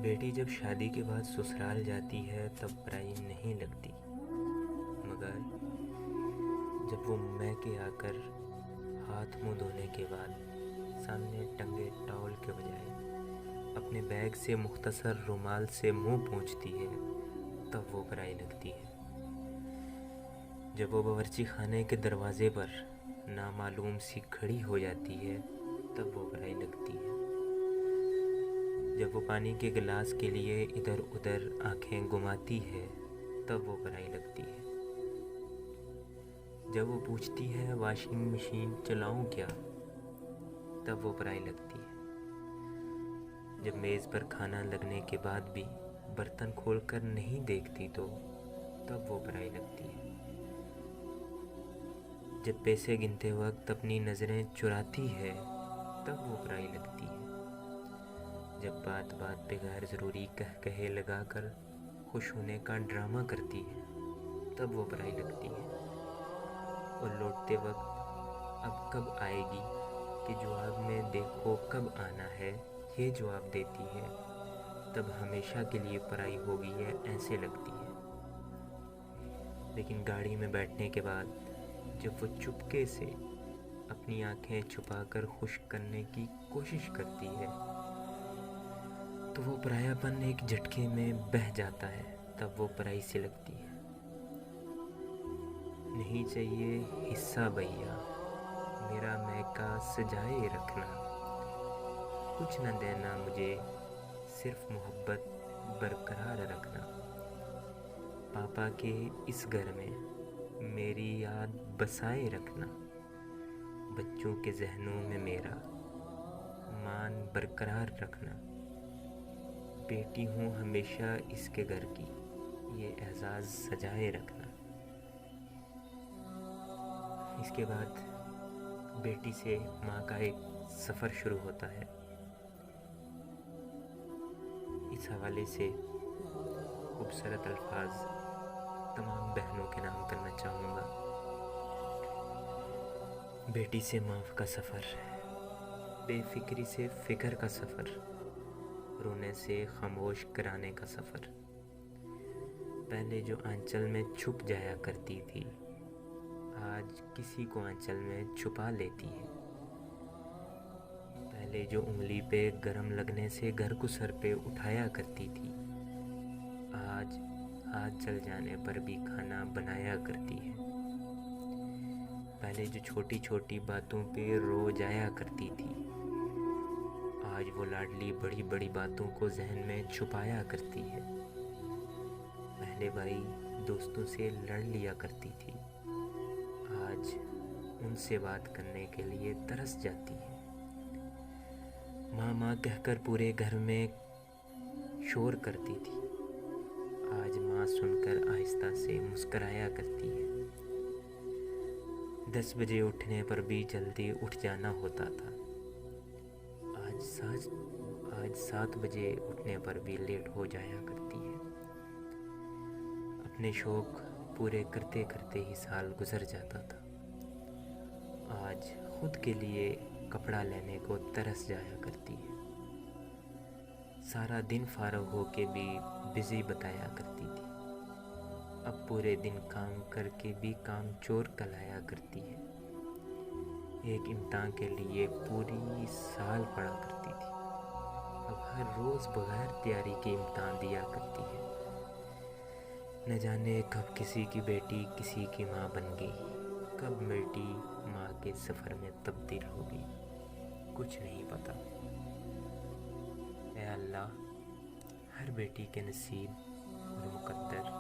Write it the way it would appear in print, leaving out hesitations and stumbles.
بیٹی جب شادی کے بعد سسرال جاتی ہے تب پرائی نہیں لگتی، مگر جب وہ میکے آ کر ہاتھ منہ دھونے کے بعد سامنے ٹنگے ٹاول کے بجائے اپنے بیگ سے مختصر رومال سے منہ پونچھتی ہے تب وہ پرائی لگتی ہے۔ جب وہ باورچی خانے کے دروازے پر نامعلوم سی کھڑی ہو جاتی ہے تب وہ پرائی لگتی ہے۔ جب وہ پانی کے گلاس کے لیے ادھر ادھر آنکھیں گھماتی ہے تب وہ پرائی لگتی ہے۔ جب وہ پوچھتی ہے واشنگ مشین چلاؤں کیا تب وہ پرائی لگتی ہے۔ جب میز پر کھانا لگنے کے بعد بھی برتن کھول کر نہیں دیکھتی تو تب وہ پرائی لگتی ہے۔ جب پیسے گنتے وقت اپنی نظریں چراتی ہے تب وہ پرائی لگتی ہے۔ جب بات بات پہ غیر ضروری کہے لگا کر خوش ہونے کا ڈرامہ کرتی ہے تب وہ پرائی لگتی ہے۔ اور لوٹتے وقت اب کب آئے گی کہ جواب میں دیکھو کب آنا ہے یہ جواب دیتی ہے تب ہمیشہ کے لیے پرائی ہو گئی ہے ایسے لگتی ہے۔ لیکن گاڑی میں بیٹھنے کے بعد جب وہ چپکے سے اپنی آنکھیں چھپا کر خشک کرنے کی کوشش کرتی ہے تو وہ پرایا پن ایک جھٹکے میں بہہ جاتا ہے تب وہ پرائی سی لگتی ہے۔ نہیں چاہیے حصہ بھیا میرا میکا سجائے رکھنا، کچھ نہ دینا مجھے صرف محبت برقرار رکھنا، پاپا کے اس گھر میں میری یاد بسائے رکھنا، بچوں کے ذہنوں میں میرا مان برقرار رکھنا، بیٹی ہوں ہمیشہ اس کے گھر کی یہ اعزاز سجائے رکھنا۔ اس کے بعد بیٹی سے ماں کا ایک سفر شروع ہوتا ہے۔ اس حوالے سے خوبصورت الفاظ تمام بہنوں کے نام کرنا چاہوں گا۔ بیٹی سے ماں کا سفر، بے فکری سے فکر کا سفر، رونے سے خاموش کرانے کا سفر۔ پہلے جو آنچل میں چھپ جایا کرتی تھی آج کسی کو آنچل میں چھپا لیتی ہے۔ پہلے جو انگلی پہ گرم لگنے سے گھر کو سر پہ اٹھایا کرتی تھی آج ہاتھ جل جانے پر بھی کھانا بنایا کرتی ہے۔ پہلے جو چھوٹی چھوٹی باتوں پہ رو جایا کرتی تھی آج وہ لاڈلی بڑی بڑی باتوں کو ذہن میں چھپایا کرتی ہے۔ پہلے بھائی دوستوں سے لڑ لیا کرتی تھی آج ان سے بات کرنے کے لیے ترس جاتی ہے۔ ماں ماں کہہ کر پورے گھر میں شور کرتی تھی آج ماں سن کر آہستہ سے مسکرایا کرتی ہے۔ 10 بجے اٹھنے پر بھی جلدی اٹھ جانا ہوتا تھا آج 7 بجے اٹھنے پر بھی لیٹ ہو جایا کرتی ہے۔ اپنے شوق پورے کرتے کرتے ہی سال گزر جاتا تھا آج خود کے لیے کپڑا لینے کو ترس جایا کرتی ہے۔ سارا دن فارغ ہو کے بھی بزی بتایا کرتی تھی اب پورے دن کام کر کے بھی کام چور کہلایا کرتی ہے۔ ایک امتحان کے لیے پوری سال پڑھا کرتی تھی اب ہر روز بغیر تیاری کے امتحان دیا کرتی ہے۔ نہ جانے کب کسی کی بیٹی کسی کی ماں بن گئی، کب بیٹی ماں کے سفر میں تبدیل ہو گئی، کچھ نہیں پتا۔ اے اللہ ہر بیٹی کے نصیب اور مقدر